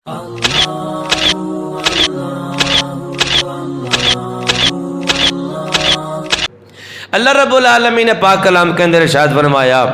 اللہ رب العالمین نے پاک کلام کے اندر ارشاد فرمایا،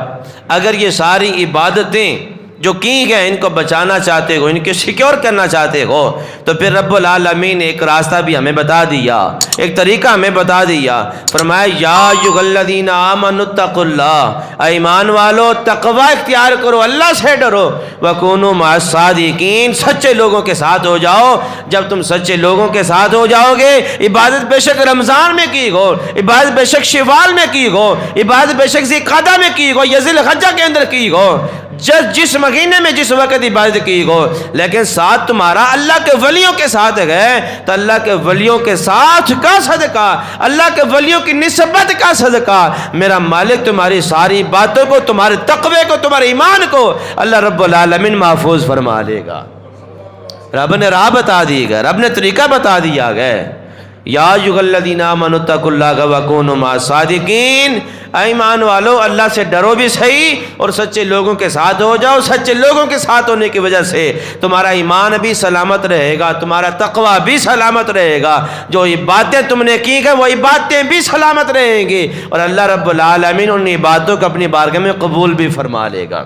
اگر یہ ساری عبادتیں جو کی گئے ان کو بچانا چاہتے ہو، ان کے سیکیور کرنا چاہتے ہو، تو پھر رب العالمین نے ایک راستہ بھی ہمیں بتا دیا، ایک طریقہ ہمیں بتا دیا۔ فرمایا یا ایھا الذین آمنوا اتقوا اللہ، ایمان والو تقوی اختیار کرو، اللہ سے ڈرو، وکونوا مع الصادقین، سچے لوگوں کے ساتھ ہو جاؤ۔ جب تم سچے لوگوں کے ساتھ ہو جاؤ گے، عبادت بے شک رمضان میں کی ہو، عبادت بے شک شوال میں کی ہو، عبادت بے شک ذی القعدہ میں کی ہو یا ذی الحجہ کے اندر کی ہو، جس مہینے میں جس وقت عبادت کی ہو، لیکن ساتھ تمہارا اللہ کے ولیوں کے ساتھ گئے، تو اللہ کے ولیوں کے ساتھ کا صدقہ، اللہ کے ولیوں کی نسبت کا صدقہ، میرا مالک تمہاری ساری باتوں کو، تمہارے تقوی کو، تمہارے ایمان کو اللہ رب العالمین محفوظ فرما لے گا۔ رب نے راہ بتا دی گا، رب نے طریقہ بتا دیا گیا۔ یا ایھا الذین آمنوا اتقوا اللہ وکونوا مع الصادقین، ایمان والو اللہ سے ڈرو بھی صحیح اور سچے لوگوں کے ساتھ ہو جاؤ۔ سچے لوگوں کے ساتھ ہونے کی وجہ سے تمہارا ایمان بھی سلامت رہے گا، تمہارا تقوی بھی سلامت رہے گا، جو عبادتیں تم نے کی ہیں وہ عبادتیں بھی سلامت رہیں گی، اور اللہ رب العالمین ان عبادتوں کو اپنی بارگاہ میں قبول بھی فرما لے گا۔